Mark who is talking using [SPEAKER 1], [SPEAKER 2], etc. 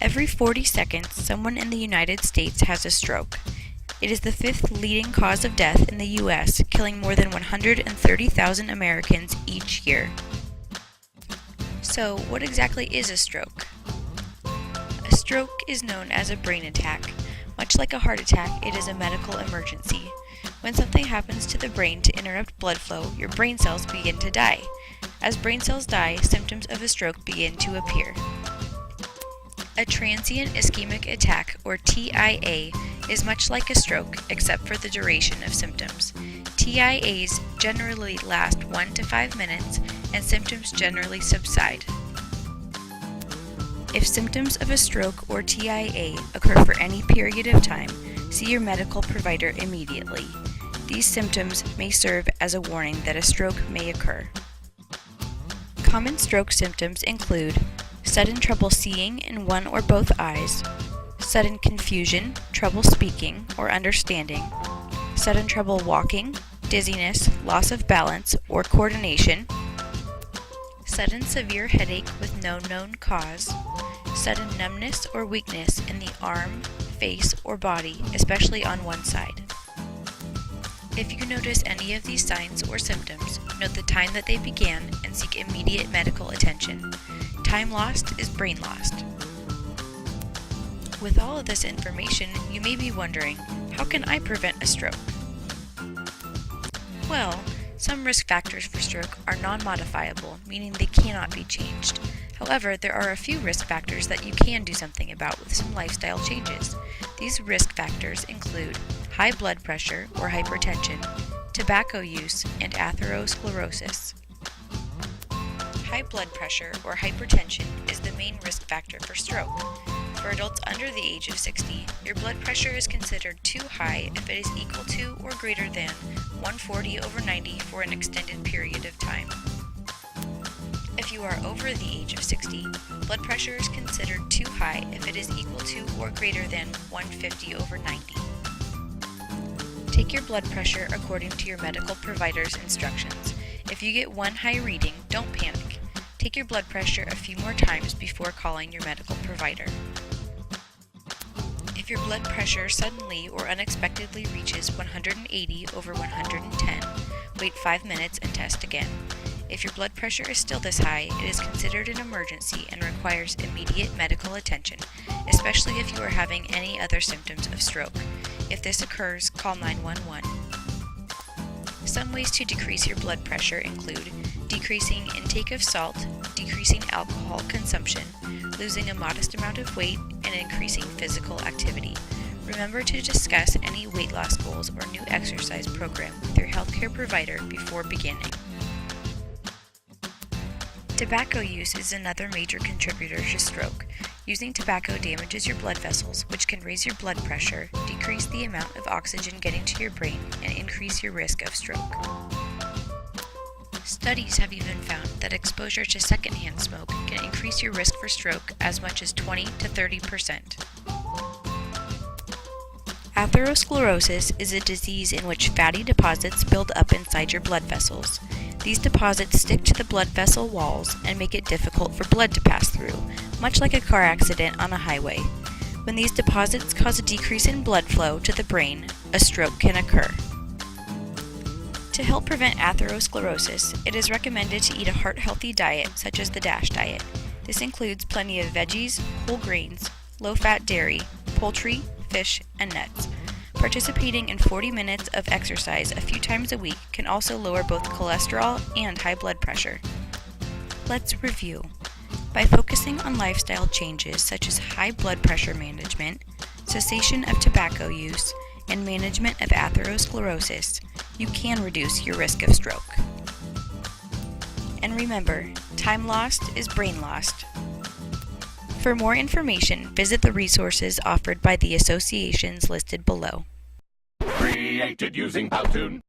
[SPEAKER 1] Every 40 seconds, someone in the United States has a stroke. It is the fifth leading cause of death in the U.S., killing more than 130,000 Americans each year. So, what exactly is a stroke? A stroke is known as a brain attack. Much like a heart attack, it is a medical emergency. When something happens to the brain to interrupt blood flow, your brain cells begin to die. As brain cells die, symptoms of a stroke begin to appear. A transient ischemic attack, or TIA, is much like a stroke except for the duration of symptoms. TIAs generally last 1 to 5 minutes and symptoms generally subside. If symptoms of a stroke or TIA occur for any period of time, see your medical provider immediately. These symptoms may serve as a warning that a stroke may occur. Common stroke symptoms include sudden trouble seeing in one or both eyes, sudden confusion, trouble speaking or understanding, sudden trouble walking, dizziness, loss of balance or coordination, sudden severe headache with no known cause, sudden numbness or weakness in the arm, face, or body, especially on one side. If you notice any of these signs or symptoms, note the time that they began and seek immediate medical attention. Time lost is brain lost. With all of this information, you may be wondering, how can I prevent a stroke? Well, some risk factors for stroke are non-modifiable, meaning they cannot be changed. However, there are a few risk factors that you can do something about with some lifestyle changes. These risk factors include high blood pressure or hypertension, tobacco use, and atherosclerosis. High blood pressure or hypertension is the main risk factor for stroke. For adults under the age of 60, your blood pressure is considered too high if it is equal to or greater than 140/90 for an extended period of time. If you are over the age of 60, blood pressure is considered too high if it is equal to or greater than 150/90. Take your blood pressure according to your medical provider's instructions. If you get one high reading, don't panic. Take your blood pressure a few more times before calling your medical provider. If your blood pressure suddenly or unexpectedly reaches 180/110, wait 5 minutes and test again. If your blood pressure is still this high, it is considered an emergency and requires immediate medical attention, especially if you are having any other symptoms of stroke. If this occurs, call 911. Some ways to decrease your blood pressure include decreasing intake of salt, decreasing alcohol consumption, losing a modest amount of weight, and increasing physical activity. Remember to discuss any weight loss goals or new exercise program with your healthcare provider before beginning. Tobacco use is another major contributor to stroke. Using tobacco damages your blood vessels, which can raise your blood pressure, decrease the amount of oxygen getting to your brain, and increase your risk of stroke. Studies have even found that exposure to secondhand smoke can increase your risk for stroke as much as 20 to 30%. Atherosclerosis is a disease in which fatty deposits build up inside your blood vessels. These deposits stick to the blood vessel walls and make it difficult for blood to pass through, much like a car accident on a highway. When these deposits cause a decrease in blood flow to the brain, a stroke can occur. To help prevent atherosclerosis, it is recommended to eat a heart-healthy diet such as the DASH diet. This includes plenty of veggies, whole grains, low-fat dairy, poultry, fish, and nuts. Participating in 40 minutes of exercise a few times a week can also lower both cholesterol and high blood pressure. Let's review. By focusing on lifestyle changes such as high blood pressure management, cessation of tobacco use, and management of atherosclerosis, you can reduce your risk of stroke. And remember, time lost is brain lost. For more information, visit the resources offered by the associations listed below.
[SPEAKER 2] Created using Powtoon.